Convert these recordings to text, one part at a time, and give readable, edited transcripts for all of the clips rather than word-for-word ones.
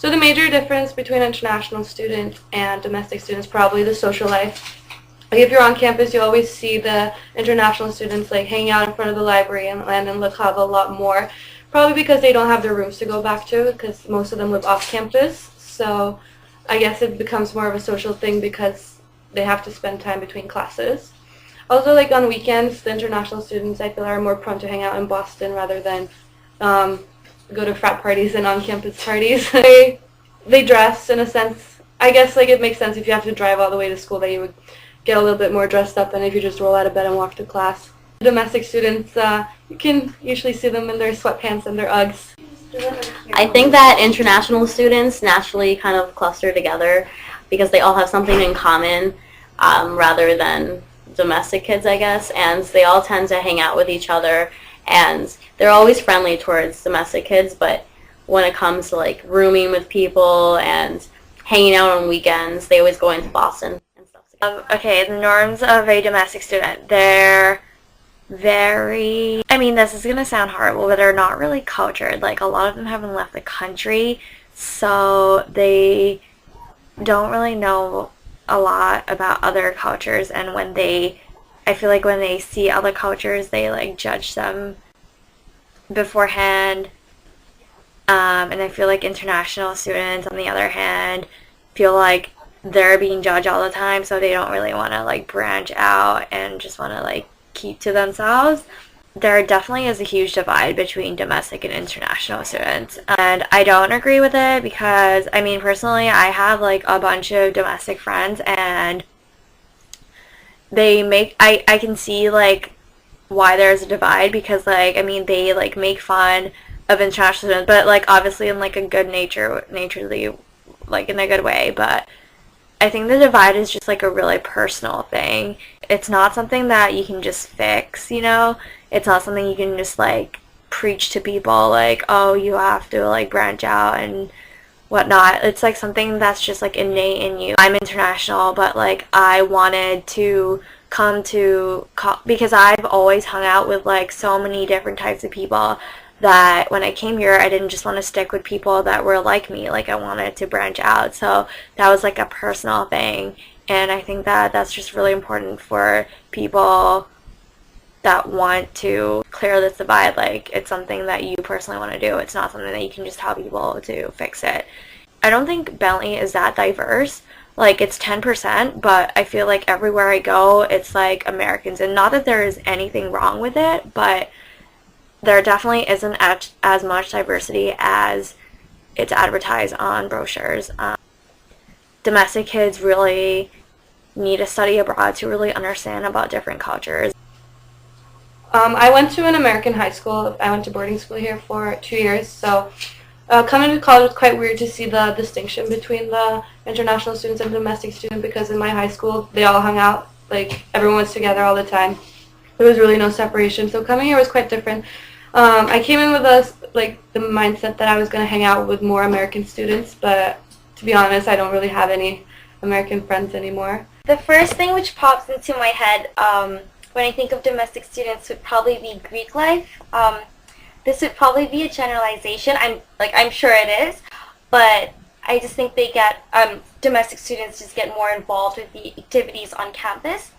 So the major difference between international students and domestic students is probably the social life. Like if you're on campus, you always see the international students like hanging out in front of the library and Le Cave a lot more, probably because they don't have their rooms to go back to, because most of them live off campus. So I guess it becomes more of a social thing because they have to spend time between classes. Also, like on weekends, the international students I feel are more prone to hang out in Boston rather than go to frat parties and on-campus parties. They dress in a sense. I guess like it makes sense if you have to drive all the way to school that you would get a little bit more dressed up than if you just roll out of bed and walk to class. Domestic students, you can usually see them in their sweatpants and their Uggs. I think that international students naturally kind of cluster together because they all have something in common rather than domestic kids, I guess, and they all tend to hang out with each other, and they're always friendly towards domestic kids, but when it comes to like rooming with people and hanging out on weekends, they always go into Boston and stuff. Okay, the norms of a domestic student, they're very, I mean, this is going to sound horrible, but they're not really cultured. Like, a lot of them haven't left the country, so they don't really know a lot about other cultures, and I feel like when they see other cultures, they, like, judge them beforehand, and I feel like international students, on the other hand, feel like they're being judged all the time, so they don't really want to, like, branch out and just want to, like, keep to themselves. There definitely is a huge divide between domestic and international students, and I don't agree with it because, I mean, personally, I have like a bunch of domestic friends, and I can see like why there's a divide because, like, I mean, they like make fun of international students, but like obviously in like a good naturally, like in a good way, but I think the divide is just like a really personal thing. It's not something that you can just fix, you know? It's not something you can just like preach to people like, oh, you have to like branch out and whatnot. It's like something that's just like innate in you. I'm international, but like I wanted to come to because I've always hung out with like so many different types of people that when I came here, I didn't just want to stick with people that were like me. Like, I wanted to branch out. So that was like a personal thing. And I think that that's just really important for people that want to clear this divide. Like, it's something that you personally want to do. It's not something that you can just tell people to fix it. I don't think Bentley is that diverse. Like, it's 10%, but I feel like everywhere I go, it's like Americans. And not that there is anything wrong with it, but there definitely isn't as much diversity as it's advertised on brochures. Domestic kids really need to study abroad to really understand about different cultures. I went to an American high school. I went to boarding school here for 2 years, so coming to college was quite weird to see the distinction between the international students and domestic students because in my high school they all hung out, like everyone was together all the time. There was really no separation, so coming here was quite different. I came in with the mindset that I was going to hang out with more American students, but to be honest, I don't really have any American friends anymore. The first thing which pops into my head when I think of domestic students would probably be Greek life. This would probably be a generalization. I'm sure it is, but I just think they get domestic students just get more involved with the activities on campus,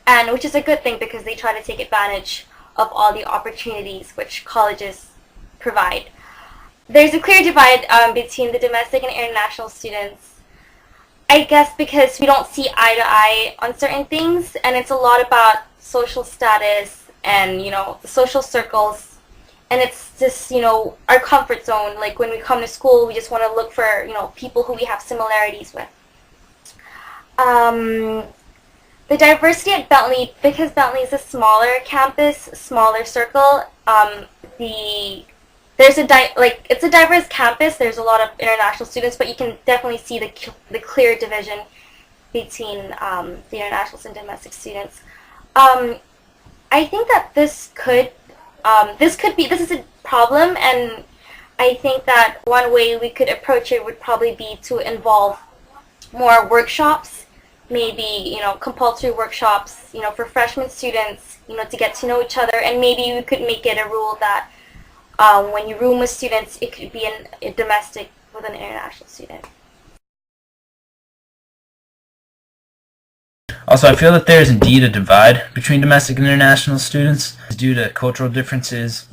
and which is a good thing because they try to take advantage of all the opportunities which colleges provide. There's a clear divide between the domestic and international students, I guess because we don't see eye to eye on certain things, and it's a lot about social status and, you know, the social circles, and it's just, you know, our comfort zone. Like when we come to school, we just want to look for, you know, people who we have similarities with. The diversity at Bentley, because Bentley is a smaller campus, smaller circle, it's a diverse campus. There's a lot of international students, but you can definitely see the clear division between the international and domestic students. I think that this is a problem, and I think that one way we could approach it would probably be to involve more workshops. Maybe, you know, compulsory workshops, you know, for freshman students, you know, to get to know each other, and maybe we could make it a rule that when you room with students, it could be a domestic with an international student. Also, I feel that there is indeed a divide between domestic and international students due to cultural differences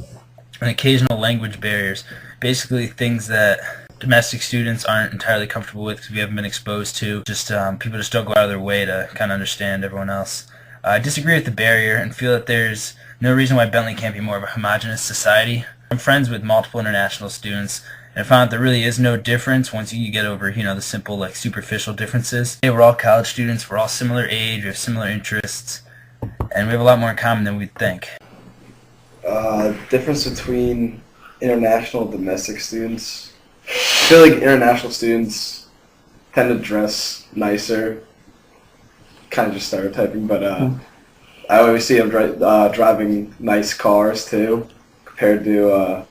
and occasional language barriers. Basically, things that domestic students aren't entirely comfortable with because we haven't been exposed to. Just people just don't go out of their way to kind of understand everyone else. I disagree with the barrier and feel that there's no reason why Bentley can't be more of a homogenous society. I'm friends with multiple international students, and I found that there really is no difference once you get over, the simple, superficial differences. Hey, we're all college students, we're all similar age, we have similar interests, and we have a lot more in common than we'd think. Difference between international and domestic students. I feel like international students tend to dress nicer, kind of just stereotyping, but I always see them driving nice cars too, compared to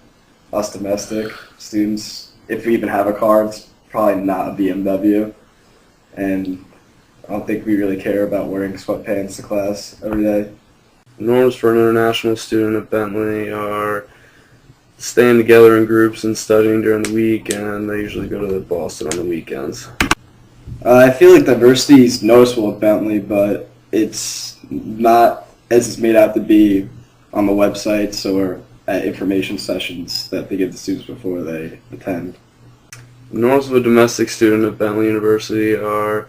us domestic students. If we even have a car, it's probably not a BMW, and I don't think we really care about wearing sweatpants to class every day. Norms for an international student at Bentley are staying together in groups and studying during the week, and they usually go to Boston on the weekends. I feel like diversity is noticeable at Bentley, but it's not as it's made out to be on the websites or at information sessions that they give the students before they attend. The norms of a domestic student at Bentley University are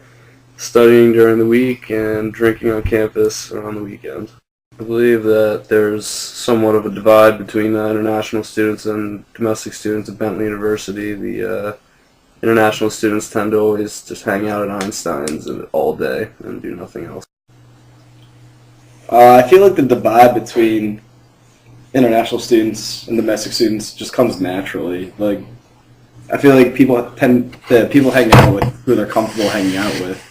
studying during the week and drinking on campus or on the weekends. I believe that there's somewhat of a divide between international students and domestic students at Bentley University. The international students tend to always just hang out at Einstein's all day and do nothing else. I feel like the divide between international students and domestic students just comes naturally. Like, I feel like people hang out with who they're comfortable hanging out with,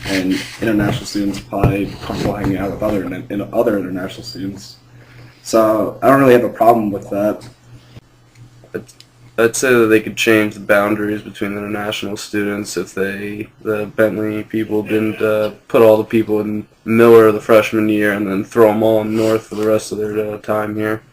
and international students probably comfortable hanging out with other international students. So I don't really have a problem with that. I'd say that they could change the boundaries between the international students if the Bentley people didn't put all the people in Miller the freshman year and then throw them all in North for the rest of their time here.